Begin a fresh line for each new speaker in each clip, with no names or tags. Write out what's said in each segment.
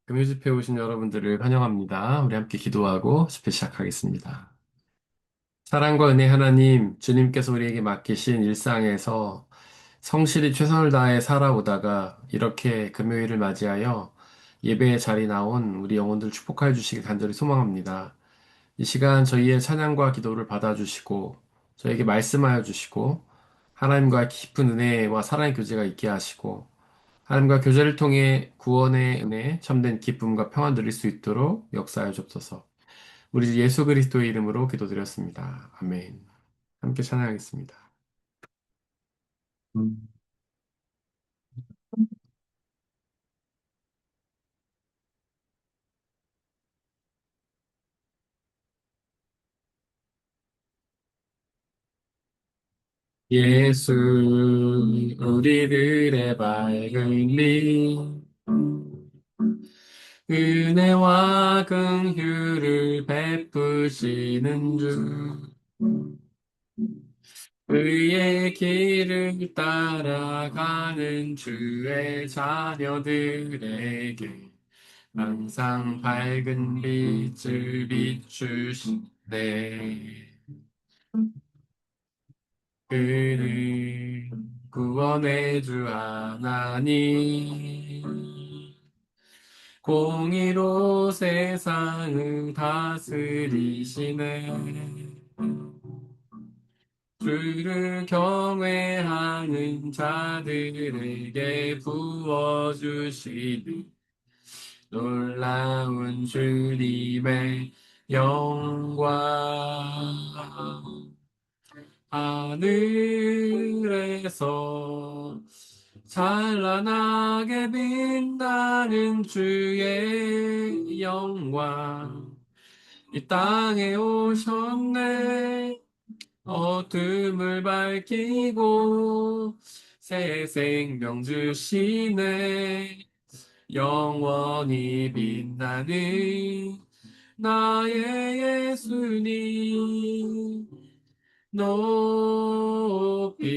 금요 집회에 오신 여러분들을 환영합니다. 우리 함께 기도하고 집회 시작하겠습니다. 사랑과 은혜 하나님, 주님께서 우리에게 맡기신 일상에서 성실히 최선을 다해 살아오다가 이렇게 금요일을 맞이하여 예배의 자리 나온 우리 영혼들 축복하여 주시기 간절히 소망합니다. 이 시간 저희의 찬양과 기도를 받아주시고 저에게 말씀하여 주시고 하나님과 깊은 은혜와 사랑의 교제가 있게 하시고 하나님과 교제를 통해 구원의 은혜, 참된 기쁨과 평안 누릴 수 있도록 역사하여 주옵소서. 우리 주 예수 그리스도의 이름으로 기도드렸습니다. 아멘. 함께 찬양하겠습니다. 예수, 우리들의 밝은 빛, 은혜와 긍휼을 베푸시는 주, 그의 길을 따라가는 주의 자녀들에게 항상 밝은 빛을 비추시네. 그는 구원의 주 하나님, 공의로 세상을 다스리시네. 주를 경외하는 자들에게 부어주시는 놀라운 주님의 영광. 하늘에서 찬란하게 빛나는 주의 영광. 이 땅에 오셨네. 어둠을 밝히고 새 생명 주시네. 영원히 빛나는 나의 예수님. 높이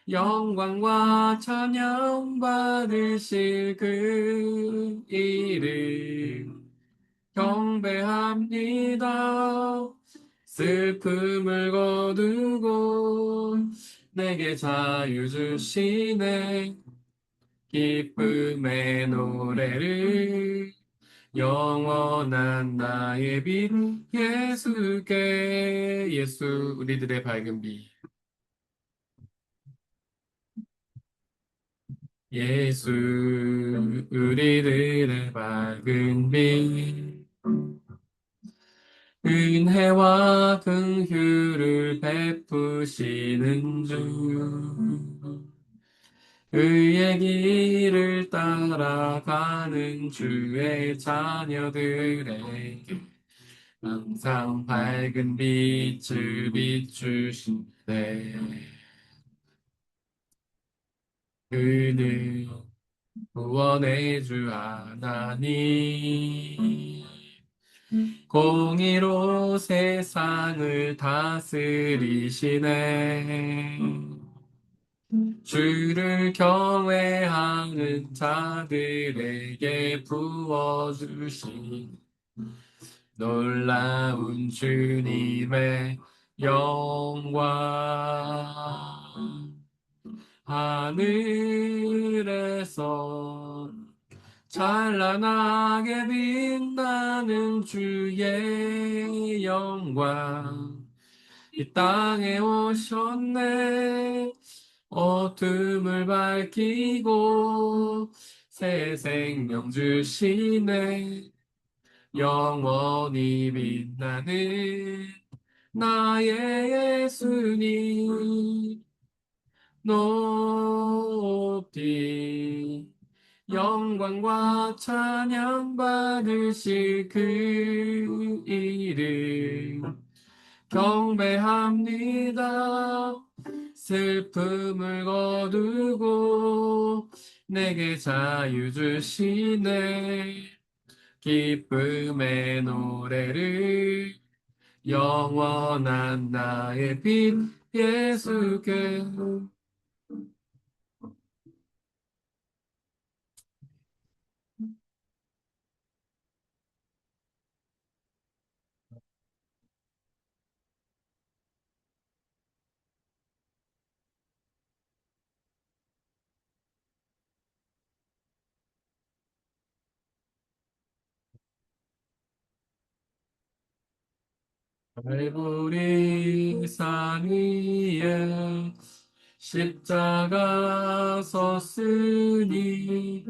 영광과 찬양 받으실 그 이름 경배합니다. 슬픔을 거두고 내게 자유 주시네. 기쁨의 노래를 영원한 나의 빛 예수께. 예수 우리들의 밝은 빛. 예수 우리들의 밝은 빛, 은혜와 긍휼을 베푸시는 주, 그의 길을 따라가는 주의 자녀들에게 항상 밝은 빛을 비추시네. 그는 구원의 주 하나님, 공의로 세상을 다스리시네. 주를 경외하는 자들에게 부어주신 놀라운 주님의 영광. 하늘에서 찬란하게 빛나는 주의 영광. 이 땅에 오셨네. 어둠을 밝히고 새 생명 주시네. 영원히 빛나는 나의 예수님. 높이 영광과 찬양 받으실 그 이름 경배합니다. 슬픔을 거두고 내게 자유 주시네. 기쁨의 노래를 영원한 나의 빛 예수께. 갈보리 산 위에 십자가 섰으니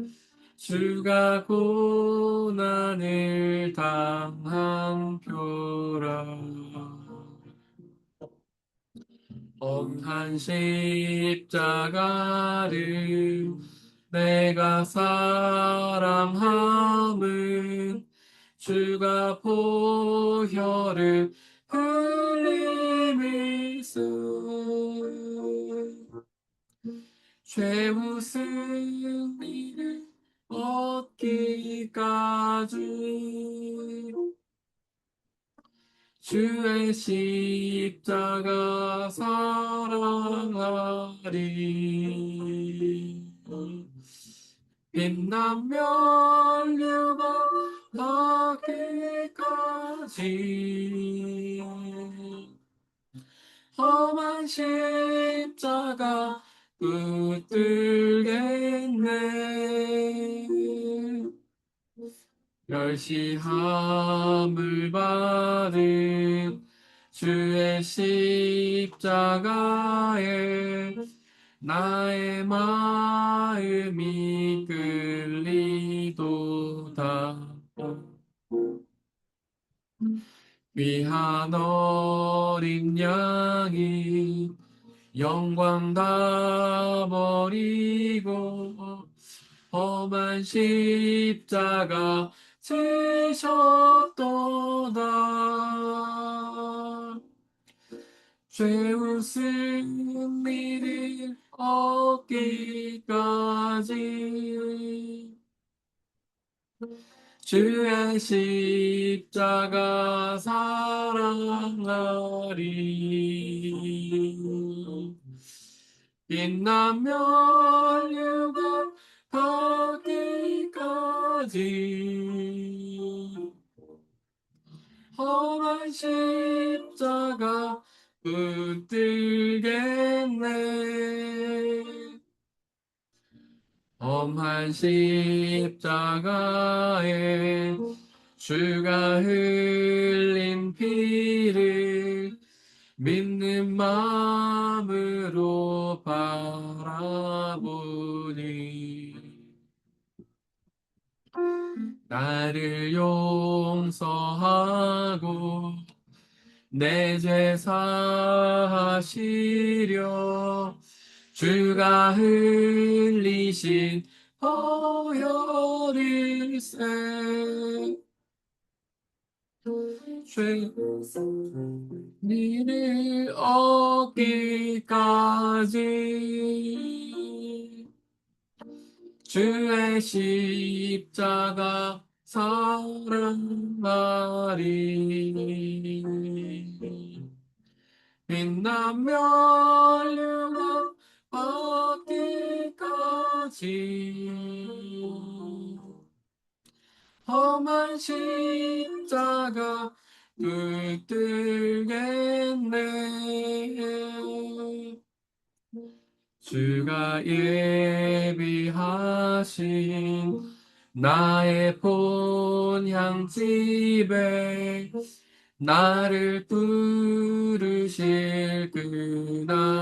주가 고난을 당한 표라. 엄한 십자가를 내가 사랑함은 주가 보혈을 흘림일수 죄우 승리를 얻기까지 주의 십자가 사랑하리. 빛난 면류가 닿기까지 험한 십자가 붙들겠네. 멸시함을 받은 주의 십자가에 나의 마음이 끌리도다. 귀한 어린 양이 영광 다 버리고 험한 십자가 지셨도다. 죄우 승리를 얻기까지 주의 십자가 사랑하리. 빛난 면류관 닿기까지 험한 십자가 붙들겠네. 엄한 십자가에 주가 흘린 피를 믿는 마음으로 바라보니 나를 용서하고 내 죄 사하시려 주가 흘리신 보혈일세 죄 니를 얻기까지 주의 십자가 사랑하리. 빛난 면류관 얻기까지 험한 십자가 붙들겠네. 주가 예비하신 나의 본향집에 나를 부르실 그날까지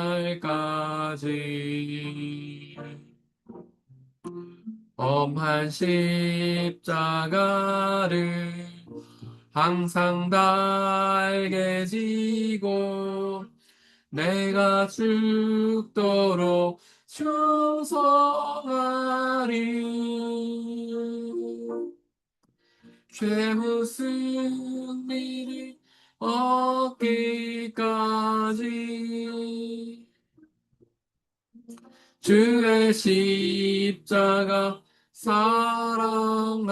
엄한 십자가를 항상 달게 지고 내가 죽도록 충성하리. 최후 승리를 얻기까지 주의 십자가 사랑하리.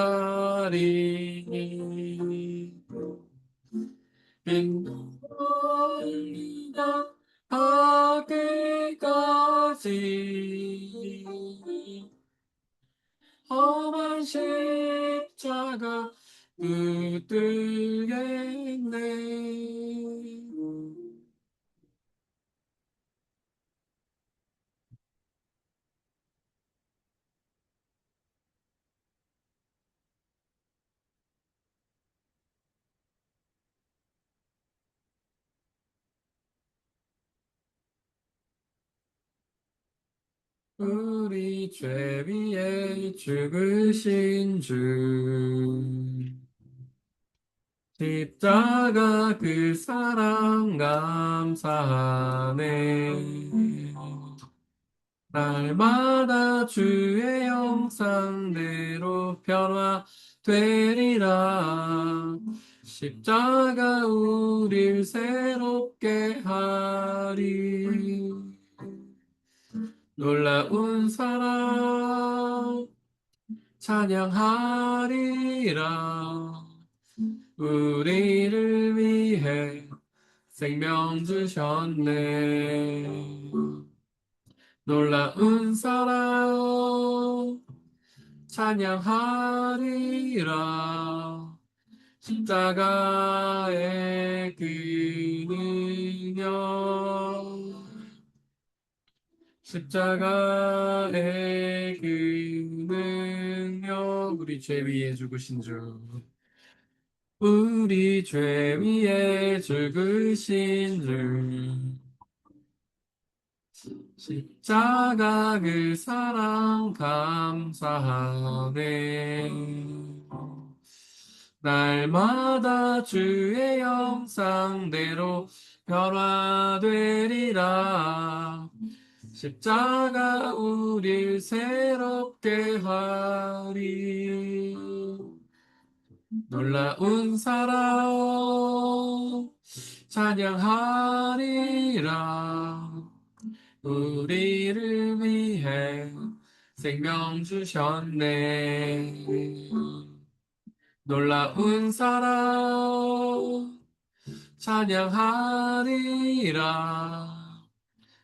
빈 멀리가 하기까지 험한 십자가 붙들겠네. 우리 죄 위에 죽으신 주. 십자가 그 사랑 감사하네. 날마다 주의 형상대로 변화되리라. 십자가 우릴 새롭게 하리. 놀라운 사랑 찬양하리라. 우리를 위해 생명 주셨네. 놀라운 사랑 찬양하리라. 십자가의 그 능력, 십자가의 그 능력, 우리 죄 위에 죽으신 주. 우리 죄 위에 죽으신 주. 십자가 그 사랑 감사하네. 날마다 주의 형상대로 변화되리라. 십자가 우릴 새롭게 하리. 놀라운 사랑 찬양하리라. 우리를 위해 생명 주셨네. 놀라운 사랑 찬양하리라.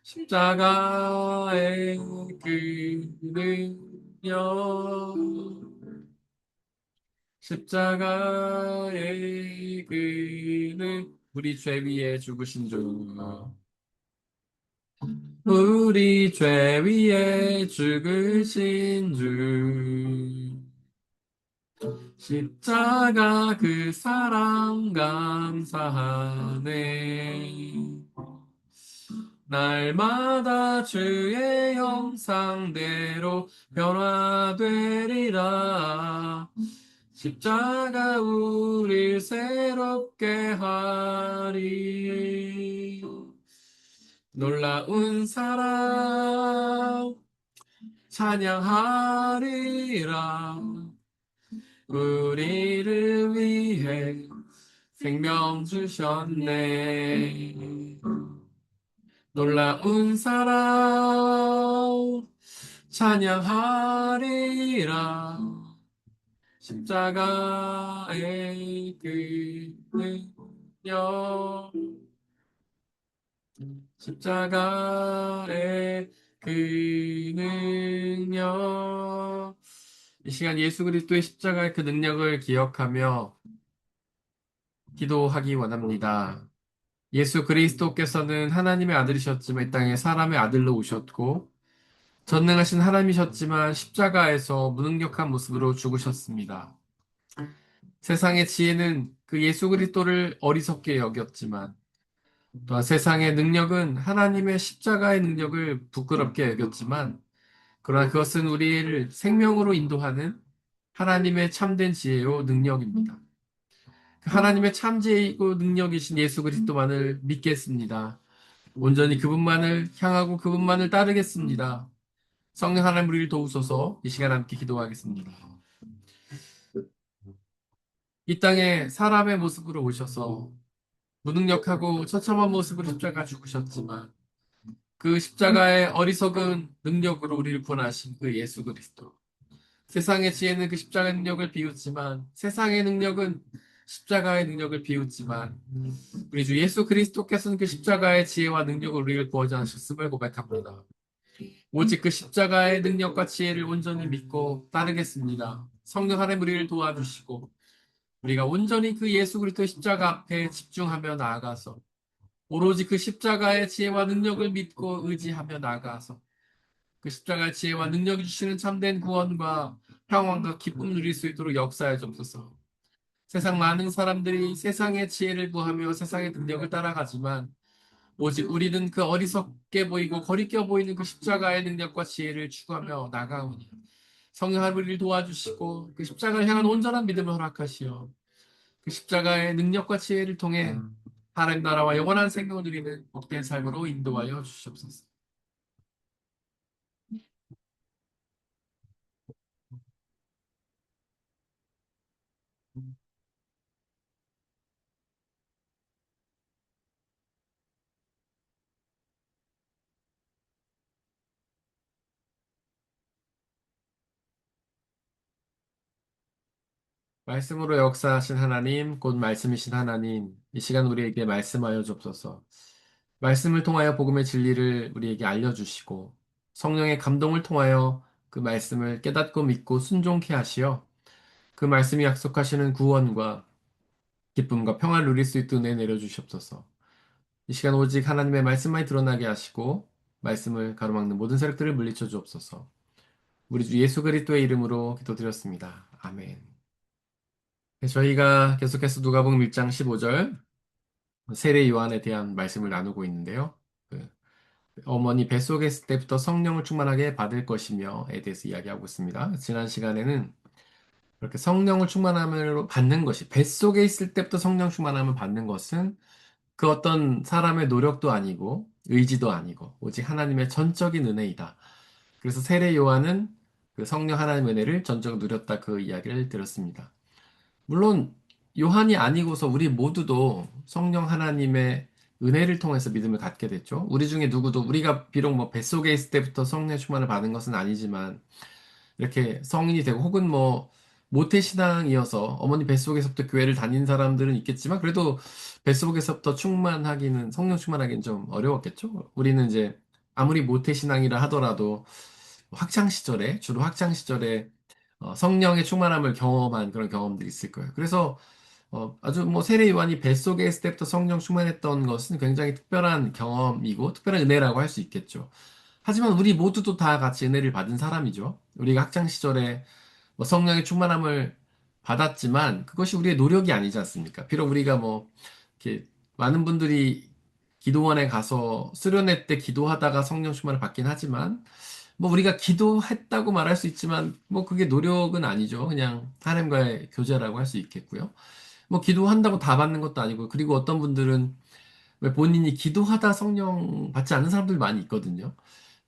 십자가의 그 능력, 십자가의 그는 우리 죄 위에 죽으신 주. 우리 죄 위에 죽으신 주. 십자가 그 사랑 감사하네. 날마다 주의 형상대로 변화되리라. 십자가 우릴 새롭게 하리. 놀라운 사랑 찬양하리라. 우리를 위해 생명 주셨네. 놀라운 사랑 찬양하리라. 십자가의 그 능력, 십자가의 그 능력. 이 시간 예수 그리스도의 십자가의 그 능력을 기억하며 기도하기 원합니다. 예수 그리스도께서는 하나님의 아들이셨지만 이 땅에 사람의 아들로 오셨고 전능하신 하나님이셨지만 십자가에서 무능력한 모습으로 죽으셨습니다. 세상의 지혜는 그 예수 그리스도를 어리석게 여겼지만 또한 세상의 능력은 하나님의 십자가의 능력을 부끄럽게 여겼지만 그러나 그것은 우리를 생명으로 인도하는 하나님의 참된 지혜요 능력입니다. 하나님의 참 지혜이고 능력이신 예수 그리스도만을 믿겠습니다. 온전히 그분만을 향하고 그분만을 따르겠습니다. 성령 하나님 우리를 도우소서. 이 시간 함께 기도하겠습니다. 이 땅에 사람의 모습으로 오셔서 무능력하고 처참한 모습으로 십자가 죽으셨지만 그 십자가의 어리석은 능력으로 우리를 구원하신 그 예수 그리스도. 세상의 지혜는 그 십자가의 능력을 비웃지만 세상의 능력은 십자가의 능력을 비웃지만 우리 주 예수 그리스도께서는 그 십자가의 지혜와 능력을 우리를 구원자 하셨음을 고백합니다. 오직 그 십자가의 능력과 지혜를 온전히 믿고 따르겠습니다. 성령 하나님 우리를 도와주시고 우리가 온전히 그 예수 그리스도의 십자가 앞에 집중하며 나아가서 오로지 그 십자가의 지혜와 능력을 믿고 의지하며 나아가서 그 십자가의 지혜와 능력이 주시는 참된 구원과 평안과 기쁨을 누릴 수 있도록 역사해 주옵소서. 세상 많은 사람들이 세상의 지혜를 구하며 세상의 능력을 따라가지만 오직 우리는 그 어리석게 보이고 거리끼어 보이는 그 십자가의 능력과 지혜를 추구하며 나가오니 성령 우리를 도와주시고 그 십자가를 향한 온전한 믿음을 허락하시어 그 십자가의 능력과 지혜를 통해 하나님 나라와 영원한 생명을 누리는 복된 삶으로 인도하여 주시옵소서. 말씀으로 역사하신 하나님, 곧 말씀이신 하나님, 이 시간 우리에게 말씀하여 주옵소서. 말씀을 통하여 복음의 진리를 우리에게 알려주시고, 성령의 감동을 통하여 그 말씀을 깨닫고 믿고 순종케 하시어, 그 말씀이 약속하시는 구원과 기쁨과 평화를 누릴 수 있도록 은혜 내려주시옵소서. 이 시간 오직 하나님의 말씀만이 드러나게 하시고, 말씀을 가로막는 모든 세력들을 물리쳐 주옵소서. 우리 주 예수 그리스도의 이름으로 기도드렸습니다. 아멘. 네, 저희가 계속해서 누가복음 1장 15절 세례 요한에 대한 말씀을 나누고 있는데요. 그 어머니 뱃속에 있을 때부터 성령을 충만하게 받을 것이며에 대해서 이야기하고 있습니다. 지난 시간에는 그렇게 성령을 충만함으로 받는 것이 뱃속에 있을 때부터 성령 충만함을 받는 것은 그 어떤 사람의 노력도 아니고 의지도 아니고 오직 하나님의 전적인 은혜이다. 그래서 세례 요한은 그 성령 하나님의 은혜를 전적으로 누렸다 그 이야기를 들었습니다. 물론 요한이 아니고서 우리 모두도 성령 하나님의 은혜를 통해서 믿음을 갖게 됐죠. 우리 중에 누구도 우리가 비록 뭐 뱃속에 있을 때부터 성령 충만을 받은 것은 아니지만 이렇게 성인이 되고 혹은 뭐 모태신앙이어서 어머니 뱃속에서부터 교회를 다닌 사람들은 있겠지만 그래도 뱃속에서부터 충만하기는 성령 충만하기는 좀 어려웠겠죠. 우리는 이제 아무리 모태신앙이라 하더라도 학창 시절에 주로 학창 시절에 성령의 충만함을 경험한 그런 경험들이 있을 거예요. 그래서 아주 뭐 세례 요한이 뱃속에 있을 때부터 성령 충만했던 것은 굉장히 특별한 경험이고 특별한 은혜라고 할 수 있겠죠. 하지만 우리 모두도 다 같이 은혜를 받은 사람이죠. 우리가 학창 시절에 뭐 성령의 충만함을 받았지만 그것이 우리의 노력이 아니지 않습니까? 비록 우리가 뭐 이렇게 많은 분들이 기도원에 가서 수련회 때 기도하다가 성령 충만을 받긴 하지만 뭐 우리가 기도했다고 말할 수 있지만 뭐 그게 노력은 아니죠. 그냥 하나님과의 교제라고 할 수 있겠고요. 뭐 기도한다고 다 받는 것도 아니고 그리고 어떤 분들은 왜 본인이 기도하다 성령 받지 않는 사람들 많이 있거든요.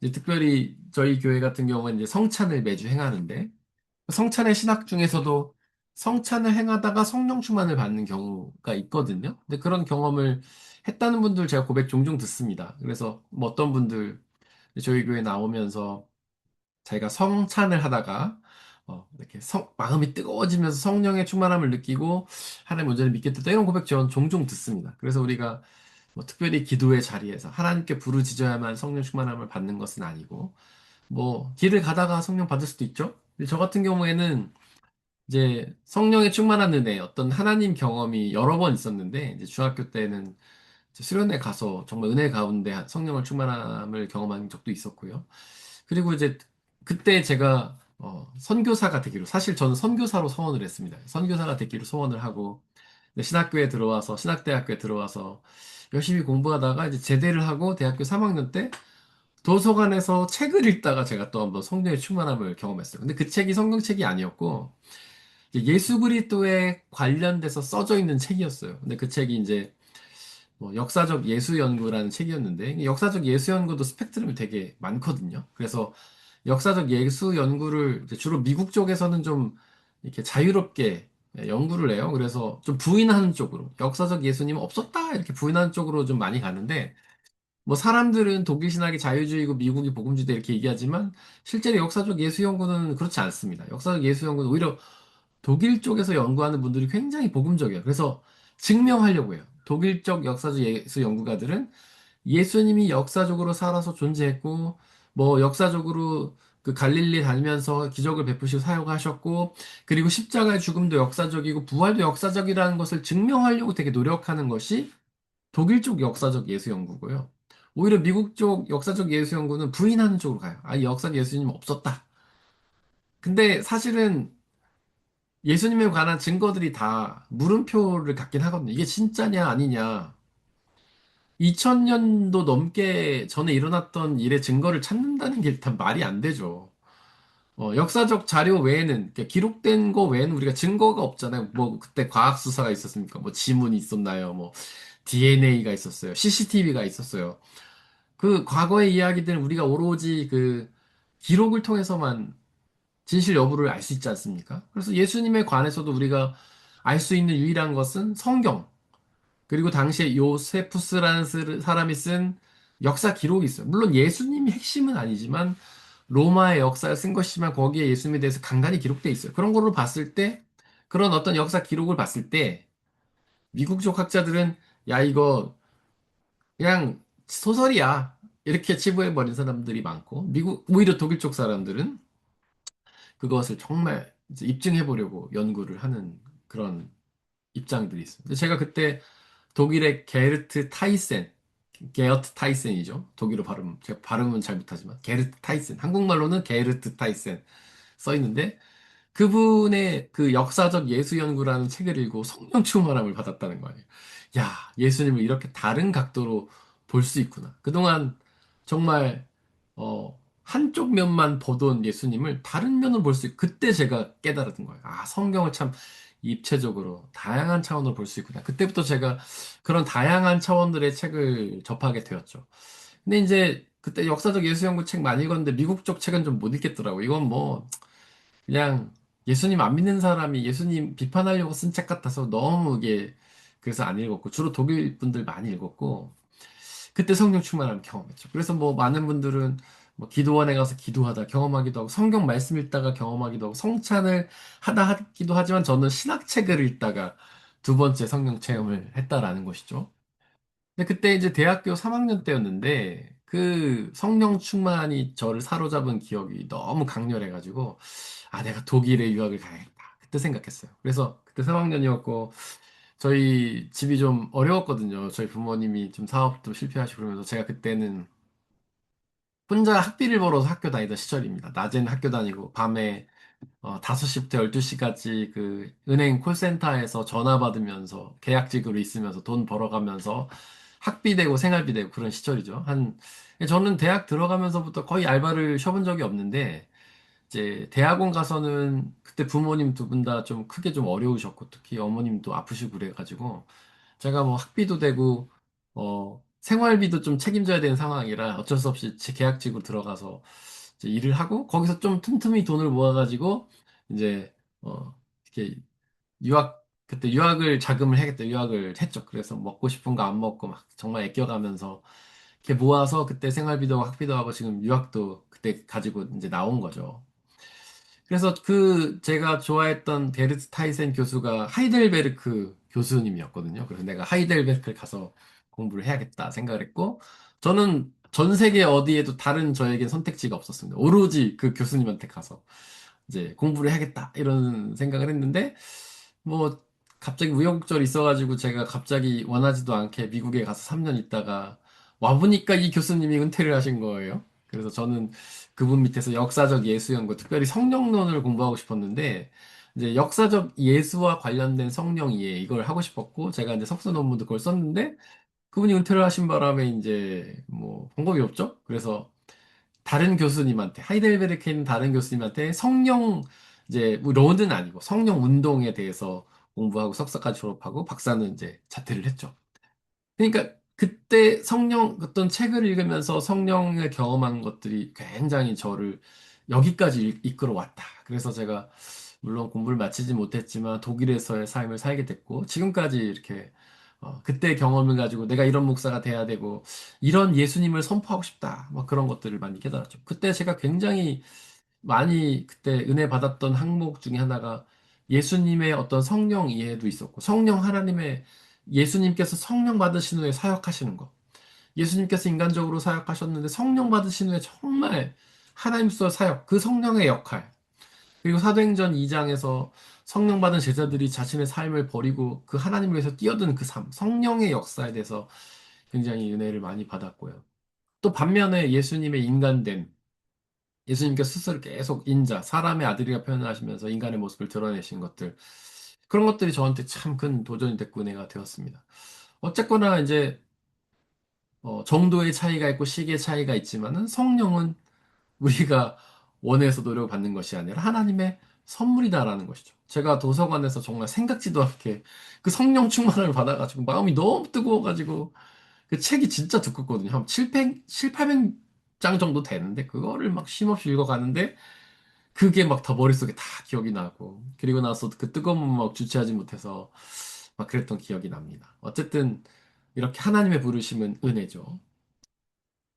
이제 특별히 저희 교회 같은 경우는 이제 성찬을 매주 행하는데 성찬의 신학 중에서도 성찬을 행하다가 성령 충만을 받는 경우가 있거든요. 근데 그런 경험을 했다는 분들 제가 고백 종종 듣습니다. 그래서 뭐 어떤 분들 저희 교회 나오면서 자기가 성찬을 하다가 이렇게 마음이 뜨거워지면서 성령의 충만함을 느끼고 하나님 온전히 믿게 됐다 이런 고백 전 종종 듣습니다. 그래서 우리가 뭐 특별히 기도의 자리에서 하나님께 부르짖어야만 성령 충만함을 받는 것은 아니고 뭐 길을 가다가 성령 받을 수도 있죠. 근데 저 같은 경우에는 이제 성령의 충만한 은혜 어떤 하나님 경험이 여러 번 있었는데 이제 중학교 때는 이제 수련회 가서 정말 은혜 가운데 성령을 충만함을 경험한 적도 있었고요. 그리고 이제 그때 제가 선교사가 되기로 사실 저는 선교사로 소원을 했습니다. 선교사가 되기로 소원을 하고 신학교에 들어와서 신학대학교에 들어와서 열심히 공부하다가 이제 제대를 하고 대학교 3학년 때 도서관에서 책을 읽다가 제가 또 한번 성령의 충만함을 경험했어요. 근데 그 책이 성경책이 아니었고 이제 예수 그리스도에 관련돼서 써져 있는 책이었어요. 근데 그 책이 이제 뭐 역사적 예수 연구라는 책이었는데 역사적 예수 연구도 스펙트럼이 되게 많거든요. 그래서 역사적 예수 연구를 이제 주로 미국 쪽에서는 좀 이렇게 자유롭게 연구를 해요. 그래서 좀 부인하는 쪽으로 역사적 예수님은 없었다 이렇게 부인하는 쪽으로 좀 많이 가는데 뭐 사람들은 독일 신학이 자유주의고 미국이 복음주의다 이렇게 얘기하지만 실제로 역사적 예수 연구는 그렇지 않습니다. 역사적 예수 연구는 오히려 독일 쪽에서 연구하는 분들이 굉장히 복음적이에요. 그래서 증명하려고 해요. 독일 쪽 역사적 예수 연구가들은 예수님이 역사적으로 살아서 존재했고, 뭐 역사적으로 그 갈릴리 다니면서 기적을 베푸시고 사역하셨고, 그리고 십자가의 죽음도 역사적이고 부활도 역사적이라는 것을 증명하려고 되게 노력하는 것이 독일 쪽 역사적 예수 연구고요. 오히려 미국 쪽 역사적 예수 연구는 부인하는 쪽으로 가요. 아, 역사 예수님 없었다. 근데 사실은 예수님에 관한 증거들이 다 물음표를 갖긴 하거든요. 이게 진짜냐 아니냐. 2000년도 넘게 전에 일어났던 일의 증거를 찾는다는 게 일단 말이 안 되죠. 역사적 자료 외에는, 그러니까 기록된 거 외에는 우리가 증거가 없잖아요. 뭐, 그때 과학 수사가 있었습니까? 뭐, 지문이 있었나요? 뭐, DNA가 있었어요. CCTV가 있었어요. 그 과거의 이야기들은 우리가 오로지 그 기록을 통해서만 진실 여부를 알 수 있지 않습니까? 그래서 예수님에 관해서도 우리가 알 수 있는 유일한 것은 성경, 그리고 당시에 요세푸스라는 사람이 쓴 역사 기록이 있어요. 물론 예수님이 핵심은 아니지만 로마의 역사를 쓴 것이지만 거기에 예수님에 대해서 간간히 기록돼 있어요. 그런 걸로 봤을 때, 그런 어떤 역사 기록을 봤을 때 미국적 학자들은 야, 이거 그냥 소설이야. 이렇게 치부해버린 사람들이 많고, 오히려 독일 쪽 사람들은 그것을 정말 이제 입증해보려고 연구를 하는 그런 입장들이 있습니다. 제가 그때 독일의 게르트 타이센이죠. 독일어 발음, 제가 발음은 잘 못하지만, 게르트 타이센. 한국말로는 게르트 타이센 써 있는데, 그분의 그 역사적 예수 연구라는 책을 읽고 성령 충만함을 받았다는 거예요. 야, 예수님을 이렇게 다른 각도로 볼 수 있구나. 그동안 정말 한쪽 면만 보던 예수님을 다른 면으로 볼 수 있고 그때 제가 깨달은 거예요. 아, 성경을 참 입체적으로 다양한 차원으로 볼 수 있구나. 그때부터 제가 그런 다양한 차원들의 책을 접하게 되었죠. 근데 이제 그때 역사적 예수 연구 책 많이 읽었는데 미국 쪽 책은 좀 못 읽겠더라고. 이건 뭐 그냥 예수님 안 믿는 사람이 예수님 비판하려고 쓴 책 같아서 너무 이게 그래서 안 읽었고 주로 독일 분들 많이 읽었고 그때 성령 충만함 경험했죠. 그래서 뭐 많은 분들은 뭐 기도원에 가서 기도하다 경험하기도 하고 성경 말씀 읽다가 경험하기도 하고 성찬을 하다 하기도 하지만 저는 신학책을 읽다가 두 번째 성령 체험을 했다라는 것이죠. 근데 그때 이제 대학교 3학년 때였는데 그 성령 충만이 저를 사로잡은 기억이 너무 강렬해가지고 아, 내가 독일에 유학을 가야겠다. 그때 생각했어요. 그래서 그때 3학년이었고 저희 집이 좀 어려웠거든요. 저희 부모님이 좀 사업도 실패하시고 그러면서 제가 그때는 혼자 학비를 벌어서 학교 다니던 시절입니다. 낮에는 학교 다니고 밤에 5시부터 12시까지 그 은행 콜센터에서 전화 받으면서 계약직으로 있으면서 돈 벌어가면서 학비 되고 생활비 되고 그런 시절이죠. 저는 대학 들어가면서부터 거의 알바를 쉬어본 적이 없는데 이제 대학원 가서는 그때 부모님 두 분 다 좀 크게 좀 어려우셨고 특히 어머님도 아프시고 그래가지고 제가 뭐 학비도 되고 생활비도 좀 책임져야 되는 상황이라 어쩔 수 없이 제 계약직으로 들어가서 이제 일을 하고 거기서 좀 틈틈이 돈을 모아가지고 이제 이렇게 그때 유학을 자금을 해야겠다 유학을 했죠. 그래서 먹고 싶은 거 안 먹고 막 정말 아껴가면서 이렇게 모아서 그때 생활비도 학비도 하고 지금 유학도 그때 가지고 이제 나온 거죠. 그래서 그 제가 좋아했던 베르트 타이센 교수가 하이델베르크 교수님이었거든요. 그래서 내가 하이델베르크를 가서 공부를 해야겠다 생각을 했고, 저는 전 세계 어디에도 다른 저에겐 선택지가 없었습니다. 오로지 그 교수님한테 가서 이제 공부를 해야겠다 이런 생각을 했는데, 뭐 갑자기 우여곡절이 있어가지고 제가 갑자기 원하지도 않게 미국에 가서 3년 있다가 와보니까 이 교수님이 은퇴를 하신 거예요. 그래서 저는 그분 밑에서 역사적 예수 연구, 특별히 성령론을 공부하고 싶었는데, 이제 역사적 예수와 관련된 성령 이해, 이걸 하고 싶었고, 제가 이제 석사 논문도 그걸 썼는데, 그분이 은퇴를 하신 바람에 이제 뭐 방법이 없죠? 그래서 다른 교수님한테, 하이델베르크에 있는 다른 교수님한테 성령, 이제 뭐 론은 아니고 성령 운동에 대해서 공부하고 석사까지 졸업하고 박사는 이제 자퇴를 했죠. 그러니까 그때 어떤 책을 읽으면서 성령을 경험한 것들이 굉장히 저를 여기까지 이끌어 왔다. 그래서 제가 물론 공부를 마치지 못했지만 독일에서의 삶을 살게 됐고 지금까지 이렇게 그때 경험을 가지고 내가 이런 목사가 돼야 되고 이런 예수님을 선포하고 싶다. 뭐 그런 것들을 많이 깨달았죠. 그때 제가 굉장히 많이 그때 은혜 받았던 항목 중에 하나가 예수님의 어떤 성령 이해도 있었고 성령 하나님의 예수님께서 성령 받으신 후에 사역하시는 것. 예수님께서 인간적으로 사역하셨는데 성령 받으신 후에 정말 하나님께서 사역, 그 성령의 역할. 그리고 사도행전 2장에서 성령 받은 제자들이 자신의 삶을 버리고 그 하나님을 위해서 뛰어드는 그 삶, 성령의 역사에 대해서 굉장히 은혜를 많이 받았고요. 또 반면에 예수님의 인간됨, 예수님께서 스스로 계속 사람의 아들이라 표현하시면서 인간의 모습을 드러내신 것들, 그런 것들이 저한테 참 큰 도전이 됐고 은혜가 되었습니다. 어쨌거나 이제 정도의 차이가 있고 시기의 차이가 있지만은 성령은 우리가 원해서 노력을 받는 것이 아니라 하나님의 선물이다라는 것이죠. 제가 도서관에서 정말 생각지도 않게 그 성령 충만을 받아가지고 마음이 너무 뜨거워가지고 그 책이 진짜 두껍거든요. 한 800장 정도 되는데 그거를 막 쉼없이 읽어가는데 그게 막 다 머릿속에 다 기억이 나고 그리고 나서 그 뜨거운 막 주체하지 못해서 막 그랬던 기억이 납니다. 어쨌든 이렇게 하나님의 부르심은 은혜죠.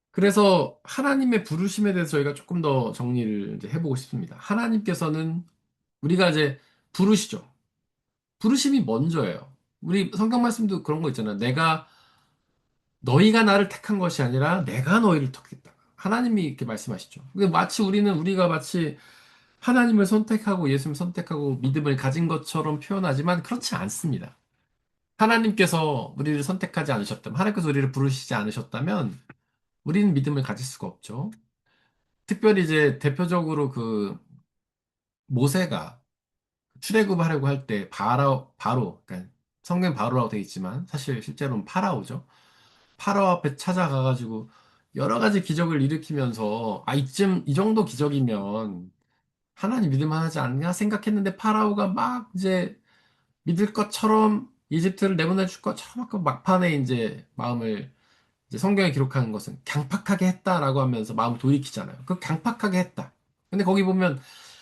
그래서 하나님의 부르심에 대해서 저희가 조금 더 정리를 이제 해보고 싶습니다. 하나님께서는 우리가 이제 부르시죠. 부르심이 먼저예요. 우리 성경 말씀도 그런 거 있잖아요. 너희가 나를 택한 것이 아니라 내가 너희를 택했다. 하나님이 이렇게 말씀하시죠. 근데 마치 우리가 마치 하나님을 선택하고 예수님을 선택하고 믿음을 가진 것처럼 표현하지만 그렇지 않습니다. 하나님께서 우리를 선택하지 않으셨다면, 하나님께서 우리를 부르시지 않으셨다면, 우리는 믿음을 가질 수가 없죠. 특별히 이제 대표적으로 그 모세가 출애굽하려고 할 때 그러니까 성경 바로라고 되어 있지만 사실 실제로는 파라오죠. 파라오 앞에 찾아가가지고 여러 가지 기적을 일으키면서 이쯤 이 정도 기적이면 하나님 믿을 만하지 않냐 생각했는데 파라오가 막 이제 믿을 것처럼 이집트를 내보내줄 것처럼 그 막판에 이제 마음을 이제 성경에 기록하는 것은 강팍하게 했다라고 하면서 마음을 돌이키잖아요. 그 강팍하게 했다. 근데 거기 보면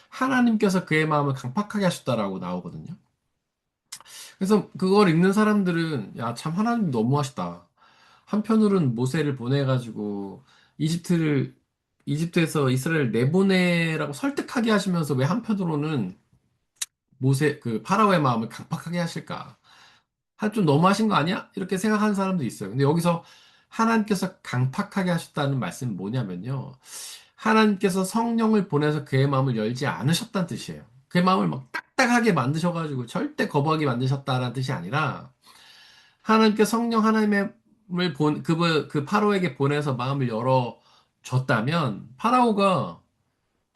하나님께서 그의 마음을 강팍하게 하셨다라고 나오거든요. 그래서 그걸 읽는 사람들은 야, 참 하나님 너무하시다. 한편으로는 모세를 보내가지고 이집트에서 이스라엘 내보내라고 설득하게 하시면서 왜 한편으로는 그 파라오의 마음을 강팍하게 하실까? 좀 너무하신 거 아니야? 이렇게 생각하는 사람도 있어요. 근데 여기서 하나님께서 강팍하게 하셨다는 말씀은 뭐냐면요. 하나님께서 성령을 보내서 그의 마음을 열지 않으셨다는 뜻이에요. 그의 마음을 막 딱딱하게 만드셔가지고 절대 거부하게 만드셨다는 뜻이 아니라 하나님께 성령 하나님을 그 파라오에게 보내서 마음을 열어 줬다면 파라오가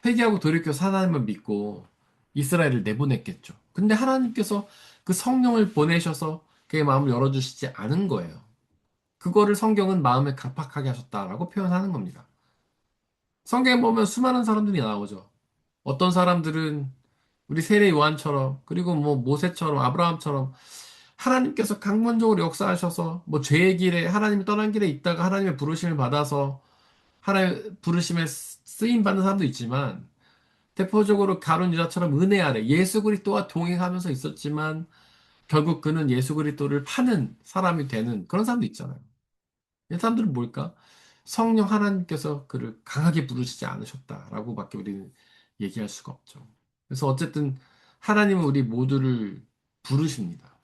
회개하고 돌이켜서 하나님을 믿고 이스라엘을 내보냈겠죠. 근데 하나님께서 그 성령을 보내셔서 그의 마음을 열어주시지 않은 거예요. 그거를 성경은 마음을 강팍하게 하셨다라고 표현하는 겁니다. 성경에 보면 수많은 사람들이 나오죠. 어떤 사람들은 우리 세례 요한처럼 그리고 뭐 모세처럼 아브라함처럼 하나님께서 강권적으로 역사하셔서 뭐 죄의 길에 하나님이 떠난 길에 있다가 하나님의 부르심을 받아서 하나님의 부르심에 쓰임 받는 사람도 있지만 대표적으로 가룟 유다처럼 은혜 아래 예수 그리스도와 동행하면서 있었지만 결국 그는 예수 그리스도를 파는 사람이 되는 그런 사람도 있잖아요. 이 사람들은 뭘까? 성령 하나님께서 그를 강하게 부르시지 않으셨다라고밖에 우리는 얘기할 수가 없죠. 그래서 어쨌든 하나님은 우리 모두를 부르십니다.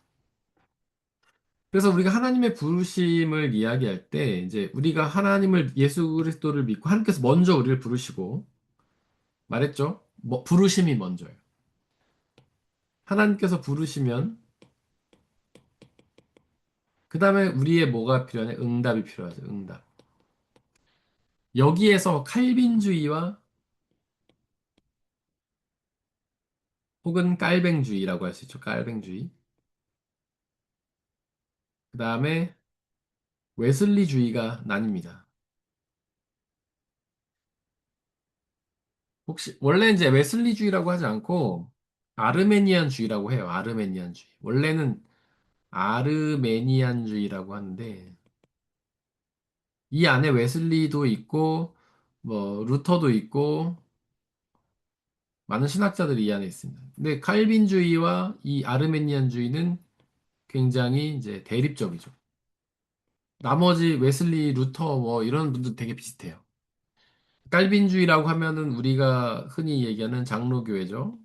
그래서 우리가 하나님의 부르심을 이야기할 때 이제 우리가 하나님을 예수 그리스도를 믿고 하나님께서 먼저 우리를 부르시고 말했죠? 부르심이 먼저예요. 하나님께서 부르시면 그 다음에 우리의 뭐가 필요하냐? 응답이 필요하죠. 응답. 여기에서 칼빈주의와 혹은 깔뱅주의라고 할 수 있죠. 깔뱅주의. 그 다음에 웨슬리주의가 나뉩니다. 혹시 원래 이제 웨슬리주의라고 하지 않고 아르메니안주의라고 해요. 아르메니안주의. 원래는 아르메니안주의라고 하는데 이 안에 웨슬리도 있고 뭐 루터도 있고 많은 신학자들이 이 안에 있습니다. 근데 칼빈주의와 이 아르메니안주의는 굉장히 이제 대립적이죠. 나머지 웨슬리, 루터 뭐 이런 분들 되게 비슷해요. 칼빈주의라고 하면은 우리가 흔히 얘기하는 장로교회죠.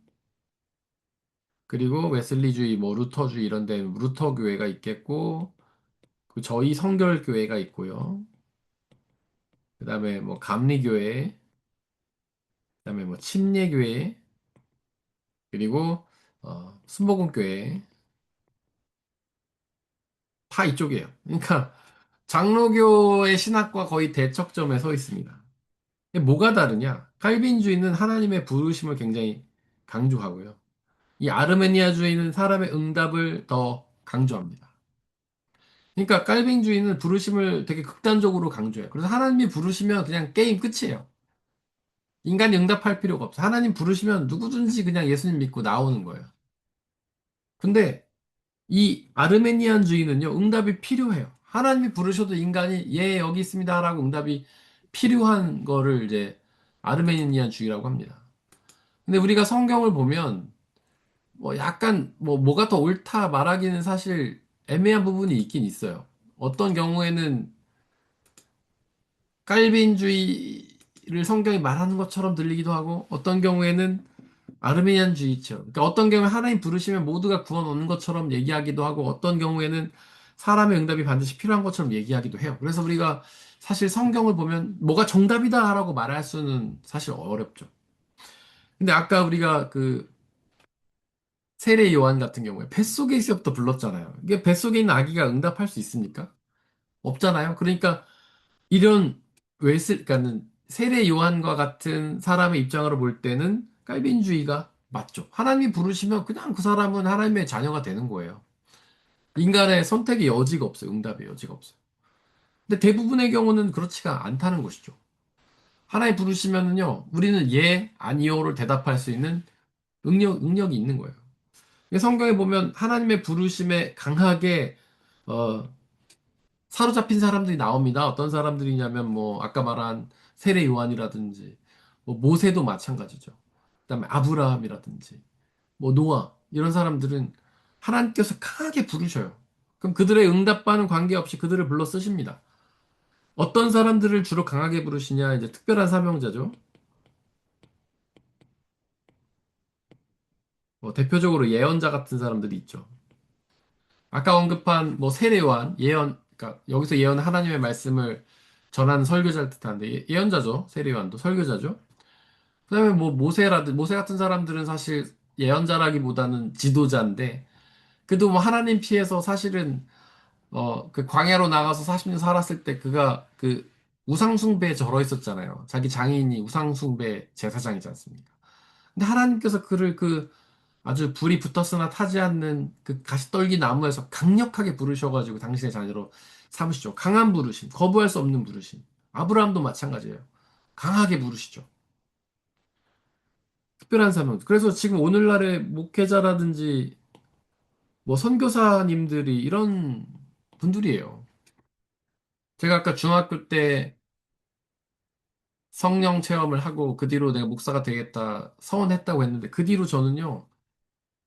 그리고 웨슬리주의, 뭐 루터주의 이런 데 루터 교회가 있겠고 그 저희 성결교회가 있고요. 그다음에 뭐 감리교회, 그다음에 뭐 침례교회, 그리고 순복음교회 다 이쪽이에요. 그러니까 장로교의 신학과 거의 대척점에 서 있습니다. 근데 뭐가 다르냐? 칼빈주의는 하나님의 부르심을 굉장히 강조하고요. 이 아르메니아주의는 사람의 응답을 더 강조합니다. 그러니까 깔빙주의는 부르심을 되게 극단적으로 강조해요. 그래서 하나님이 부르시면 그냥 게임 끝이에요. 인간이 응답할 필요가 없어. 하나님 부르시면 누구든지 그냥 예수님 믿고 나오는 거예요. 근데 이 아르메니안주의는요, 응답이 필요해요. 하나님이 부르셔도 인간이 예, 여기 있습니다라고 응답이 필요한 거를 이제 아르메니안주의라고 합니다. 근데 우리가 성경을 보면 뭐 약간 뭐가 더 옳다 말하기는 사실 애매한 부분이 있긴 있어요. 어떤 경우에는 깔빈주의를 성경이 말하는 것처럼 들리기도 하고 어떤 경우에는 아르메니안주의죠. 그러니까 어떤 경우에 하나님 부르시면 모두가 구원 얻는 것처럼 얘기하기도 하고 어떤 경우에는 사람의 응답이 반드시 필요한 것처럼 얘기하기도 해요. 그래서 우리가 사실 성경을 보면 뭐가 정답이다라고 말할 수는 사실 어렵죠. 근데 아까 우리가 그 세례 요한 같은 경우에 뱃속에 있어부터 불렀잖아요. 이게 뱃속에 있는 아기가 응답할 수 있습니까? 없잖아요. 그러니까 이런 그러니까는 세례 요한과 같은 사람의 입장으로 볼 때는 깔빈주의가 맞죠. 하나님이 부르시면 그냥 그 사람은 하나님의 자녀가 되는 거예요. 인간의 선택의 여지가 없어요. 응답의 여지가 없어요. 근데 대부분의 경우는 그렇지가 않다는 것이죠. 하나님 부르시면은요, 우리는 예, 아니요를 대답할 수 있는 능력이 있는 거예요. 성경에 보면 하나님의 부르심에 강하게 어, 사로잡힌 사람들이 나옵니다. 어떤 사람들이냐면 뭐 아까 말한 세례 요한이라든지 뭐 모세도 마찬가지죠. 그다음에 아브라함이라든지 뭐 노아 이런 사람들은 하나님께서 강하게 부르셔요. 그럼 그들의 응답과는 관계없이 그들을 불러 쓰십니다. 어떤 사람들을 주로 강하게 부르시냐 이제 특별한 사명자죠. 뭐 대표적으로 예언자 같은 사람들이 있죠. 아까 언급한 뭐 세례 요한 예언 그러니까 여기서 예언은 하나님의 말씀을 전하는 설교자를 뜻하는데 예언자죠. 세례 요한도 설교자죠. 그다음에 뭐 모세 같은 사람들은 사실 예언자라기보다는 지도자인데 그도 뭐 하나님 피해서 사실은 그 광야로 나가서 40년 살았을 때 그가 그 우상숭배에 절어 있었잖아요. 자기 장인이 우상숭배 제사장이지 않습니까? 근데 하나님께서 그를 그 아주 불이 붙었으나 타지 않는 그 가시떨기 나무에서 강력하게 부르셔가지고 당신의 자녀로 삼으시죠. 강한 부르심, 거부할 수 없는 부르심. 아브라함도 마찬가지예요. 강하게 부르시죠. 특별한 사명. 그래서 지금 오늘날의 목회자라든지 뭐 선교사님들이 이런 분들이에요. 제가 아까 중학교 때 성령 체험을 하고 그 뒤로 내가 목사가 되겠다 서원했다고 했는데 그 뒤로 저는요,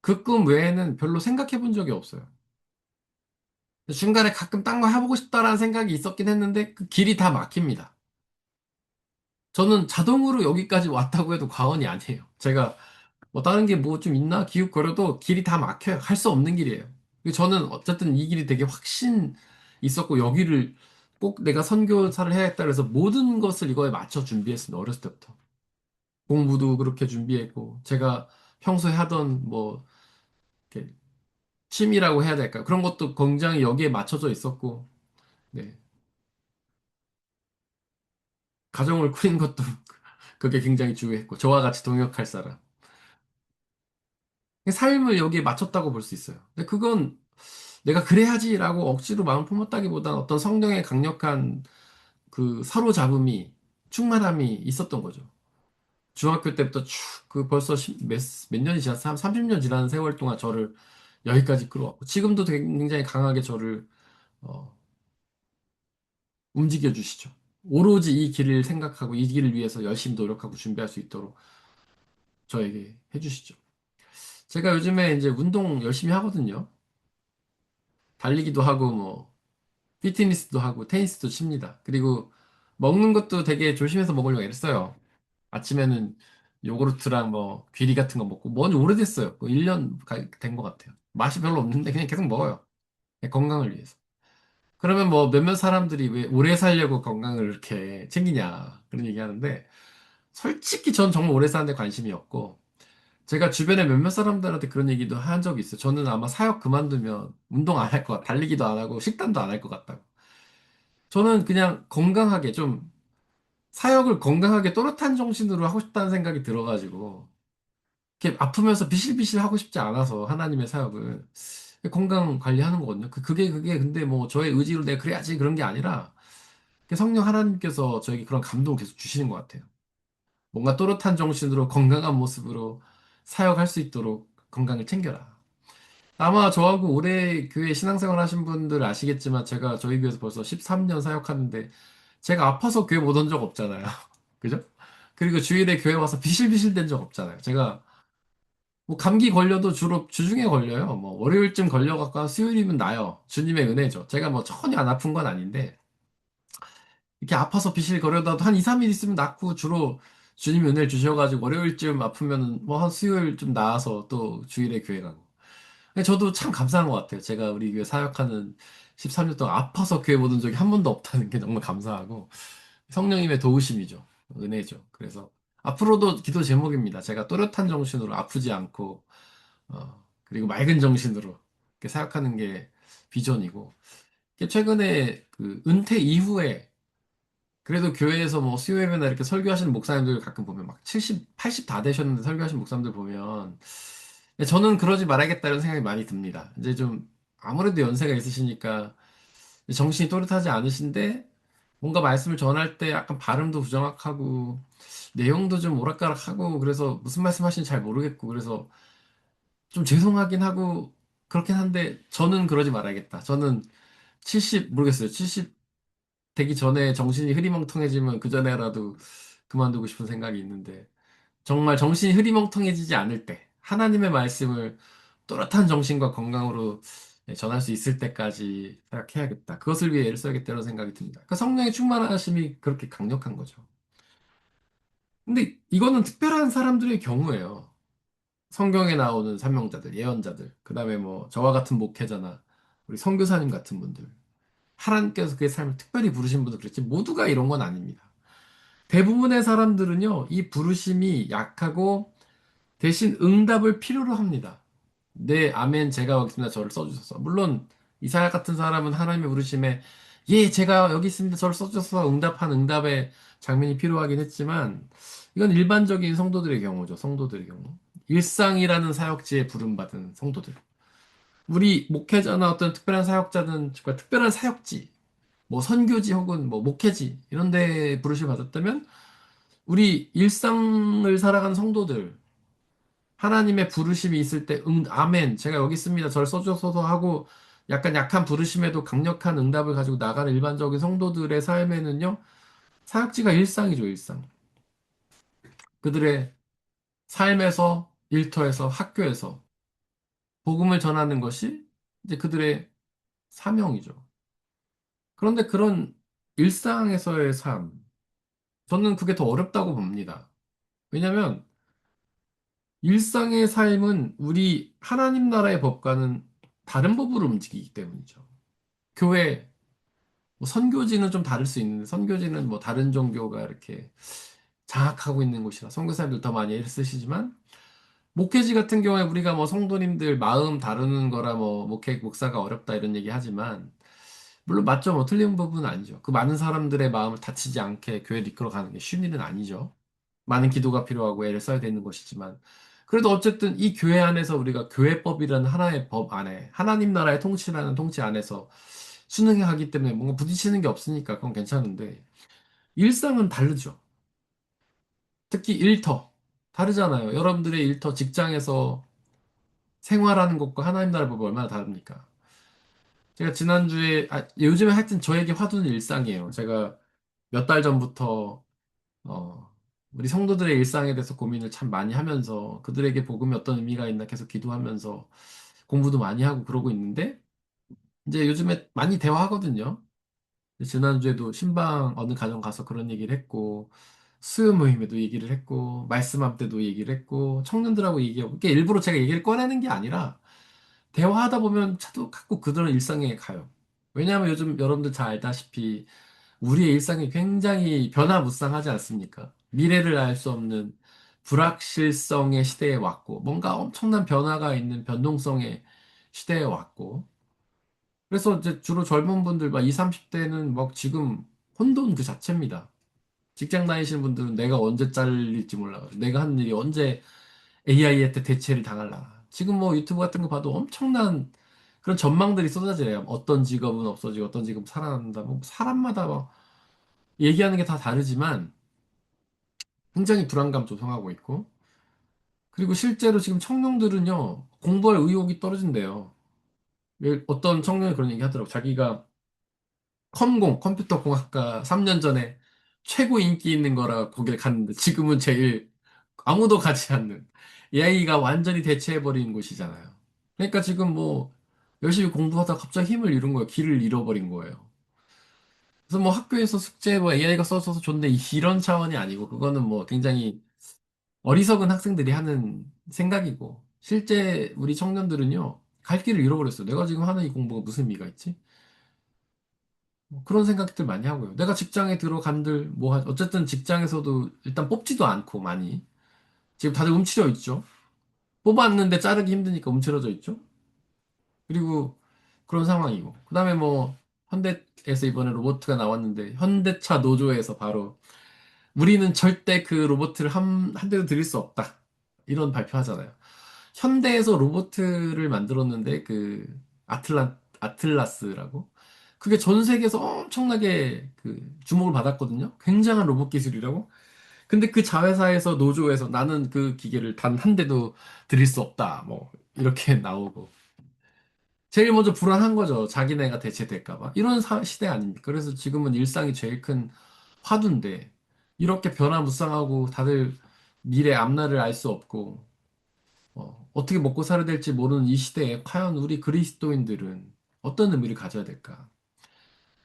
그 꿈 외에는 별로 생각해 본 적이 없어요. 중간에 가끔 딴 거 해보고 싶다라는 생각이 있었긴 했는데 그 길이 다 막힙니다. 저는 자동으로 여기까지 왔다고 해도 과언이 아니에요. 제가 뭐 다른 게 뭐 좀 있나 기웃거려도 길이 다 막혀요. 할 수 없는 길이에요. 저는 어쨌든 이 길이 되게 확신 있었고 여기를 꼭 내가 선교사를 해야겠다 그래서 모든 것을 이거에 맞춰 준비했습니다. 어렸을 때부터. 공부도 그렇게 준비했고 제가 평소에 하던 뭐 이렇게 취미라고 해야 될까요? 그런 것도 굉장히 여기에 맞춰져 있었고 네. 가정을 꾸린 것도 그게 굉장히 중요했고 저와 같이 동역할 사람. 삶을 여기에 맞췄다고 볼 수 있어요. 근데 그건 내가 그래야지라고 억지로 마음 품었다기보다는 어떤 성령의 강력한 그 사로잡음이 충만함이 있었던 거죠. 중학교 때부터 쭉 그 벌써 몇 년이 지났어? 한 30년 지나는 세월 동안 저를 여기까지 끌어왔고 지금도 굉장히 강하게 저를 어, 움직여 주시죠. 오로지 이 길을 생각하고 이 길을 위해서 열심히 노력하고 준비할 수 있도록 저에게 해주시죠. 제가 요즘에 이제 운동 열심히 하거든요. 달리기도 하고 뭐 피트니스도 하고 테니스도 칩니다. 그리고 먹는 것도 되게 조심해서 먹으려고 애써요. 아침에는 요구르트랑 뭐 귀리 같은 거 먹고 뭔지 오래됐어요. 1년 된 것 같아요. 맛이 별로 없는데 그냥 계속 먹어요. 그냥 건강을 위해서. 그러면 뭐 몇몇 사람들이 왜 오래 살려고 건강을 이렇게 챙기냐 그런 얘기 하는데 솔직히 전 정말 오래 사는데 관심이 없고 제가 주변에 몇몇 사람들한테 그런 얘기도 한 적이 있어요. 저는 아마 사역 그만두면 운동 안 할 것 같아. 달리기도 안 하고 식단도 안 할 것 같다고. 저는 그냥 건강하게 좀 사역을 건강하게 또렷한 정신으로 하고 싶다는 생각이 들어가지고 이렇게 아프면서 비실비실 하고 싶지 않아서 하나님의 사역을 건강 관리하는 거거든요. 그게 근데 뭐 저의 의지로 내가 그래야지 그런 게 아니라 성령 하나님께서 저에게 그런 감동을 계속 주시는 것 같아요. 뭔가 또렷한 정신으로 건강한 모습으로 사역할 수 있도록 건강을 챙겨라. 아마 저하고 오래 교회 신앙생활 하신 분들 아시겠지만 제가 저희 교회에서 벌써 13년 사역하는데 제가 아파서 교회 못 온 적 없잖아요. 그죠? 그리고 주일에 교회 와서 비실비실 된 적 없잖아요. 제가 뭐 감기 걸려도 주로 주중에 걸려요. 뭐 월요일쯤 걸려갖고 수요일이면 나요. 주님의 은혜죠. 제가 뭐 전혀 안 아픈 건 아닌데 이렇게 아파서 비실거려도 한 2, 3일 있으면 낫고 주로 주님이 은혜를 주셔가지고 월요일쯤 아프면은 뭐 한 수요일쯤 나아서 또 주일에 교회 가고. 근데 저도 참 감사한 것 같아요. 제가 우리 교회 사역하는 13년 동안 아파서 교회 못 온 적이 한 번도 없다는 게 정말 감사하고 성령님의 도우심이죠. 은혜죠. 그래서 앞으로도 기도 제목입니다. 제가 또렷한 정신으로 아프지 않고 그리고 맑은 정신으로 이렇게 사역하는 게 비전이고 최근에 그 은퇴 이후에 그래도 교회에서 뭐 수요예배나 이렇게 설교하시는 목사님들 가끔 보면 막 70, 80 다 되셨는데 설교하시는 목사님들 보면 저는 그러지 말아야겠다 이런 생각이 많이 듭니다. 이제 좀 아무래도 연세가 있으시니까 정신이 또렷하지 않으신데 뭔가 말씀을 전할 때 약간 발음도 부정확하고 내용도 좀 오락가락하고 그래서 무슨 말씀 하시는지 잘 모르겠고 그래서 좀 죄송하긴 하고 그렇긴 한데 저는 그러지 말아야겠다. 저는 70 모르겠어요. 70 되기 전에 정신이 흐리멍텅해지면 그 전에라도 그만두고 싶은 생각이 있는데 정말 정신이 흐리멍텅해지지 않을 때 하나님의 말씀을 또렷한 정신과 건강으로 전할 수 있을 때까지 생각해야겠다. 그것을 위해 애를 써야겠다는 생각이 듭니다. 그 성령의 충만하심이 그렇게 강력한 거죠. 근데 이거는 특별한 사람들의 경우예요. 성경에 나오는 사명자들, 예언자들, 그 다음에 뭐 저와 같은 목회자나 우리 선교사님 같은 분들, 하나님께서 그의 삶을 특별히 부르신 분들 그렇지 모두가 이런 건 아닙니다. 대부분의 사람들은요, 이 부르심이 약하고 대신 응답을 필요로 합니다. 네, 아멘, 제가 여기 있습니다. 저를 써주셔서. 물론, 이사야 같은 사람은 하나님의 부르심에, 예, 제가 여기 있습니다. 저를 써주셔서 응답한 응답의 장면이 필요하긴 했지만, 이건 일반적인 성도들의 경우죠. 성도들의 경우. 일상이라는 사역지에 부름받은 성도들. 우리 목회자나 어떤 특별한 사역자는 정말 특별한 사역지, 뭐 선교지 혹은 뭐 목회지, 이런 데 부르심 받았다면, 우리 일상을 살아가는 성도들, 하나님의 부르심이 있을 때, 아멘, 제가 여기 있습니다. 저를 써주셔서 하고, 약간 약한 부르심에도 강력한 응답을 가지고 나가는 일반적인 성도들의 삶에는요, 사역지가 일상이죠, 일상. 그들의 삶에서, 일터에서, 학교에서, 복음을 전하는 것이 이제 그들의 사명이죠. 그런데 그런 일상에서의 삶, 저는 그게 더 어렵다고 봅니다. 왜냐면, 일상의 삶은 우리 하나님 나라의 법과는 다른 법으로 움직이기 때문이죠. 교회, 뭐 선교지는 좀 다를 수 있는데, 선교지는 뭐 다른 종교가 이렇게 장악하고 있는 곳이라 선교사님들 더 많이 애를 쓰시지만, 목회지 같은 경우에 우리가 뭐 성도님들 마음 다루는 거라 뭐 목회, 목사가 어렵다 이런 얘기 하지만, 물론 맞죠. 뭐 틀린 부분은 아니죠. 그 많은 사람들의 마음을 다치지 않게 교회를 이끌어가는 게 쉬운 일은 아니죠. 많은 기도가 필요하고 애를 써야 되는 것이지만, 그래도 어쨌든 이 교회 안에서 우리가 교회법이라는 하나의 법 안에, 하나님 나라의 통치라는 통치 안에서 순응해 하기 때문에 뭔가 부딪히는 게 없으니까 그건 괜찮은데, 일상은 다르죠. 특히 일터. 다르잖아요. 여러분들의 일터, 직장에서 생활하는 것과 하나님 나라의 법이 얼마나 다릅니까? 제가 지난주에, 요즘에 하여튼 저에게 화두는 일상이에요. 제가 몇 달 전부터, 어, 우리 성도들의 일상에 대해서 고민을 참 많이 하면서 그들에게 복음이 어떤 의미가 있나 계속 기도하면서 공부도 많이 하고 그러고 있는데, 이제 요즘에 많이 대화하거든요. 지난주에도 신방 어느 가정 가서 그런 얘기를 했고, 수요 모임에도 얘기를 했고, 말씀함 때도 얘기를 했고, 청년들하고 얘기하고, 이게 일부러 제가 얘기를 꺼내는 게 아니라, 대화하다 보면 차도 갖고 그들은 일상에 가요. 왜냐하면 요즘 여러분들 잘 알다시피, 우리의 일상이 굉장히 변화무쌍하지 않습니까? 미래를 알 수 없는 불확실성의 시대에 왔고, 뭔가 엄청난 변화가 있는 변동성의 시대에 왔고, 그래서 이제 주로 젊은 분들, 막 20, 30대는 막 지금 혼돈 그 자체입니다. 직장 다니시는 분들은 내가 언제 잘릴지 몰라. 내가 하는 일이 언제 AI한테 대체를 당할라. 지금 뭐 유튜브 같은 거 봐도 엄청난 그런 전망들이 쏟아져요. 어떤 직업은 없어지고 어떤 직업은 살아난다. 뭐 사람마다 뭐 얘기하는 게 다 다르지만 굉장히 불안감 조성하고 있고 그리고 실제로 지금 청년들은요 공부할 의욕이 떨어진대요. 어떤 청년이 그런 얘기 하더라고. 자기가 컴퓨터 공학과 3년 전에 최고 인기 있는 거라 거기를 갔는데 지금은 제일 아무도 가지 않는 AI가 완전히 대체해버린 곳이잖아요. 그러니까 지금 뭐 열심히 공부하다 갑자기 힘을 잃은 거예요. 길을 잃어버린 거예요. 그래서 뭐 학교에서 숙제 뭐 AI가 써줘서 좋네 이런 차원이 아니고 그거는 뭐 굉장히 어리석은 학생들이 하는 생각이고 실제 우리 청년들은요 갈 길을 잃어버렸어요. 내가 지금 하는 이 공부가 무슨 의미가 있지? 뭐 그런 생각들 많이 하고요. 내가 직장에 들어간들 뭐 어쨌든 직장에서도 일단 뽑지도 않고 많이 지금 다들 움츠려 있죠. 뽑았는데 자르기 힘드니까 움츠러져 있죠. 그리고 그런 상황이고 그다음에 뭐 현대에서 이번에 로봇가 나왔는데 현대차 노조에서 바로 우리는 절대 그 로봇을 한 대도 들일 수 없다. 이런 발표하잖아요. 현대에서 로봇을 만들었는데 그 아틀라스라고 그게 전 세계에서 엄청나게 그 주목을 받았거든요. 굉장한 로봇 기술이라고. 근데 그 자회사에서 노조에서 나는 그 기계를 단 한 대도 들일 수 없다. 뭐 이렇게 나오고 제일 먼저 불안한 거죠. 자기네가 대체될까 봐. 이런 시대 아닙니까? 그래서 지금은 일상이 제일 큰 화두인데 이렇게 변화무쌍하고 다들 미래 앞날을 알 수 없고 어떻게 먹고 살아야 될지 모르는 이 시대에 과연 우리 그리스도인들은 어떤 의미를 가져야 될까?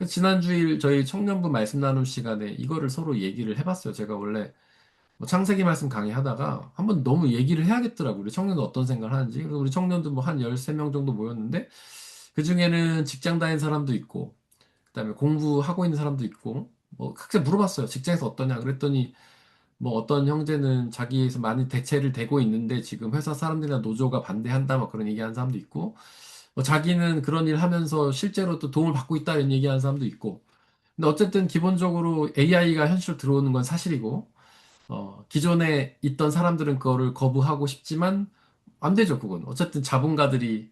지난 주일 저희 청년부 말씀 나눔 시간에 이거를 서로 얘기를 해봤어요. 제가 원래 뭐 창세기 말씀 강의하다가 한번 너무 얘기를 해야겠더라고요. 우리 청년들 어떤 생각을 하는지. 그래서 우리 청년들 뭐 한 13명 정도 모였는데 그중에는 직장 다니는 사람도 있고 그다음에 공부하고 있는 사람도 있고 뭐 각자 물어봤어요. 직장에서 어떠냐? 그랬더니 뭐 어떤 형제는 자기에서 많이 대체를 되고 있는데 지금 회사 사람들이나 노조가 반대한다 막 그런 얘기하는 사람도 있고 뭐 자기는 그런 일 하면서 실제로 또 도움을 받고 있다 이런 얘기하는 사람도 있고 근데 어쨌든 기본적으로 AI가 현실로 들어오는 건 사실이고 기존에 있던 사람들은 그거를 거부하고 싶지만 안 되죠 그건 어쨌든 자본가들이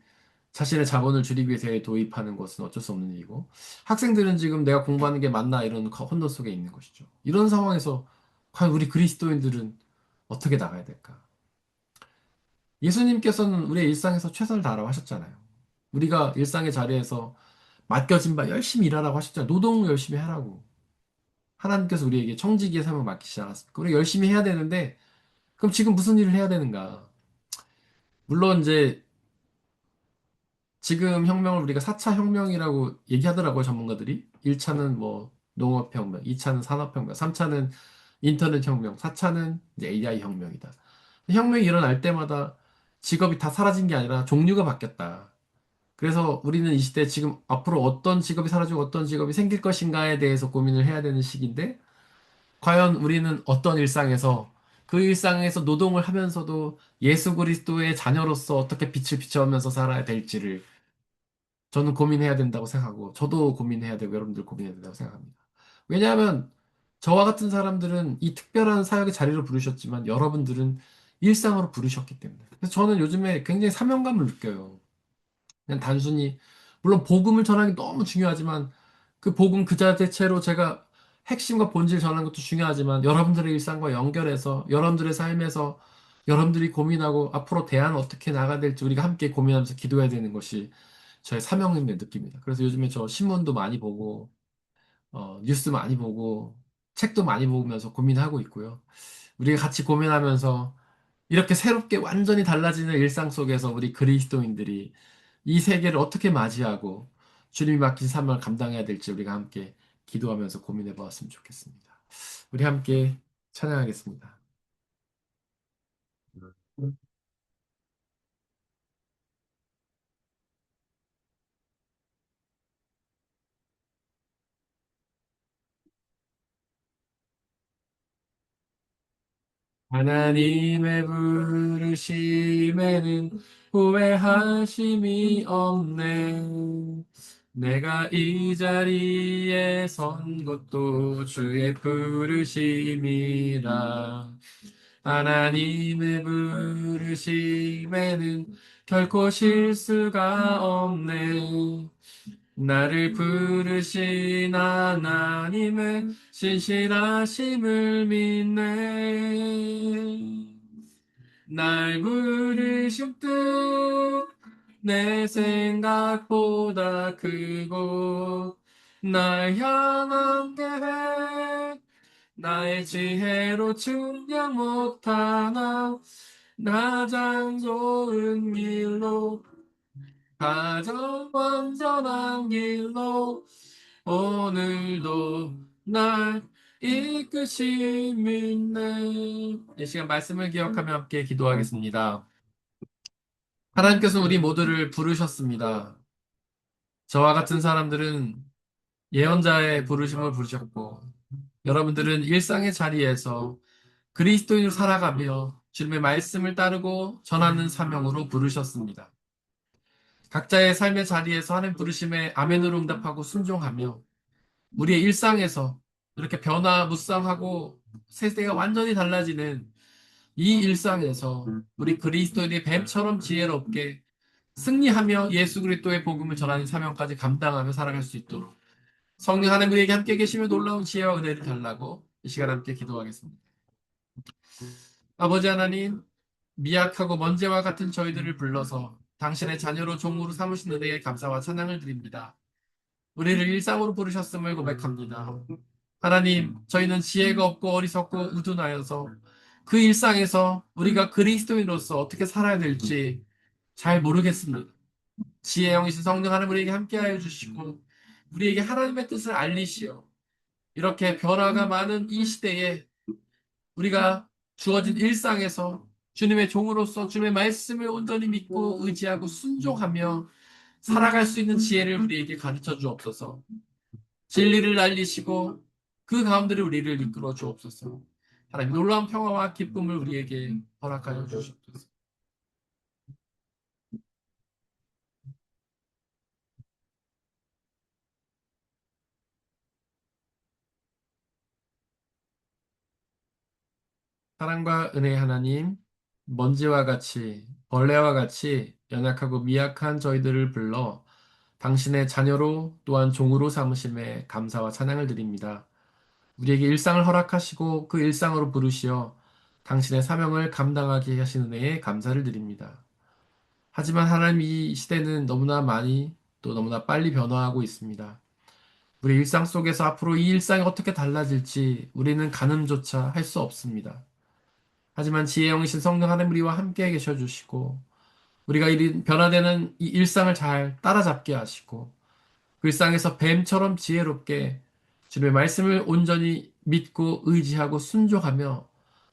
자신의 자본을 줄이기 위해서 도입하는 것은 어쩔 수 없는 일이고 학생들은 지금 내가 공부하는 게 맞나 이런 혼돈 속에 있는 것이죠. 이런 상황에서 과연 우리 그리스도인들은 어떻게 나가야 될까? 예수님께서는 우리의 일상에서 최선을 다하라고 하셨잖아요. 우리가 일상의 자리에서 맡겨진 바 열심히 일하라고 하셨잖아요. 노동 열심히 하라고. 하나님께서 우리에게 청지기의 삶을 맡기시지 않았습니까? 우리가 열심히 해야 되는데 그럼 지금 무슨 일을 해야 되는가? 물론 이제 지금 혁명을 우리가 4차 혁명이라고 얘기하더라고요, 전문가들이. 1차는 뭐 농업혁명, 2차는 산업혁명, 3차는 인터넷 혁명, 4차는 이제 AI 혁명이다. 혁명이 일어날 때마다 직업이 다 사라진 게 아니라 종류가 바뀌었다. 그래서 우리는 이 시대 지금 앞으로 어떤 직업이 사라지고 어떤 직업이 생길 것인가에 대해서 고민을 해야 되는 시기인데, 과연 우리는 어떤 일상에서 그 일상에서 노동을 하면서도 예수 그리스도의 자녀로서 어떻게 빛을 비춰오면서 살아야 될지를 저는 고민해야 된다고 생각하고, 저도 고민해야 되고, 여러분들 고민해야 된다고 생각합니다. 왜냐하면, 저와 같은 사람들은 이 특별한 사역의 자리로 부르셨지만, 여러분들은 일상으로 부르셨기 때문에. 그래서 저는 요즘에 굉장히 사명감을 느껴요. 그냥 단순히, 물론 복음을 전하는 게 너무 중요하지만, 그 복음 그 자체로 제가 핵심과 본질 전하는 것도 중요하지만, 여러분들의 일상과 연결해서, 여러분들의 삶에서, 여러분들이 고민하고, 앞으로 대안 어떻게 나가야 될지 우리가 함께 고민하면서 기도해야 되는 것이 저의 사명임을 느낍니다. 그래서 요즘에 저 신문도 많이 보고, 뉴스 많이 보고, 책도 많이 보면서 고민하고 있고요. 우리가 같이 고민하면서 이렇게 새롭게 완전히 달라지는 일상 속에서 우리 그리스도인들이 이 세계를 어떻게 맞이하고 주님이 맡긴 삶을 감당해야 될지 우리가 함께 기도하면서 고민해 보았으면 좋겠습니다. 우리 함께 찬양하겠습니다. 하나님의 부르심에는 후회하심이 없네. 내가 이 자리에 선 것도 주의 부르심이라. 하나님의 부르심에는 결코 실수가 없네. 나를 부르신 하나님의 신실하심을 믿네. 날 부르신 뜻, 내 생각보다 크고, 날 향한 계획, 나의 지혜로 측량 못하나, 가장 좋은 길로, 가장 완전한 길로, 오늘도 날 이끄심이네. 이 시간 말씀을 기억하며 함께 기도하겠습니다. 하나님께서 우리 모두를 부르셨습니다. 저와 같은 사람들은 예언자의 부르심을 부르셨고, 여러분들은 일상의 자리에서 그리스도인으로 살아가며 주님의 말씀을 따르고 전하는 사명으로 부르셨습니다. 각자의 삶의 자리에서 하나님 부르심에 아멘으로 응답하고 순종하며 우리의 일상에서 이렇게 변화무쌍하고 세대가 완전히 달라지는 이 일상에서 우리 그리스도인의 뱀처럼 지혜롭게 승리하며 예수 그리스도의 복음을 전하는 사명까지 감당하며 살아갈 수 있도록 성령 하나님 우리에게 함께 계시며 놀라운 지혜와 은혜를 달라고 이 시간 함께 기도하겠습니다. 아버지 하나님, 미약하고 먼지와 같은 저희들을 불러서 당신의 자녀로 종으로 삼으신 은혜에 감사와 찬양을 드립니다. 우리를 일상으로 부르셨음을 고백합니다. 하나님, 저희는 지혜가 없고 어리석고 우둔하여서 그 일상에서 우리가 그리스도인으로서 어떻게 살아야 될지 잘 모르겠습니다. 지혜 영이신 성령 하나님 우리에게 함께하여 주시고 우리에게 하나님의 뜻을 알리시어 이렇게 변화가 많은 이 시대에 우리가 주어진 일상에서 주님의 종으로서 주님의 말씀을 온전히 믿고 의지하고 순종하며 살아갈 수 있는 지혜를 우리에게 가르쳐 주옵소서. 진리를 알리시고 그 가운데를 우리를 이끌어 주옵소서. 하나님 놀라운 평화와 기쁨을 우리에게 허락하여 주시옵소서. 사랑과 은혜의 하나님, 먼지와 같이 벌레와 같이 연약하고 미약한 저희들을 불러 당신의 자녀로 또한 종으로 삼으심에 감사와 찬양을 드립니다. 우리에게 일상을 허락하시고 그 일상으로 부르시어 당신의 사명을 감당하게 하신 은혜에 감사를 드립니다. 하지만 하나님 이 시대는 너무나 많이 또 너무나 빨리 변화하고 있습니다. 우리 일상 속에서 앞으로 이 일상이 어떻게 달라질지 우리는 가늠조차 할 수 없습니다. 하지만 지혜 영이신 성령 하나님 우리와 함께 계셔 주시고 우리가 이 변화되는 이 일상을 잘 따라잡게 하시고 그 일상에서 뱀처럼 지혜롭게 주님의 말씀을 온전히 믿고 의지하고 순종하며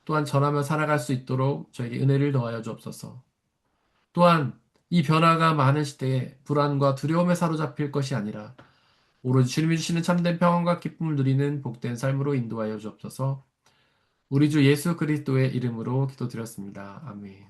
또한 전하며 살아갈 수 있도록 저에게 은혜를 더하여 주옵소서. 또한 이 변화가 많은 시대에 불안과 두려움에 사로잡힐 것이 아니라 오로지 주님이 주시는 참된 평안과 기쁨을 누리는 복된 삶으로 인도하여 주옵소서. 우리 주 예수 그리스도의 이름으로 기도드렸습니다. 아멘.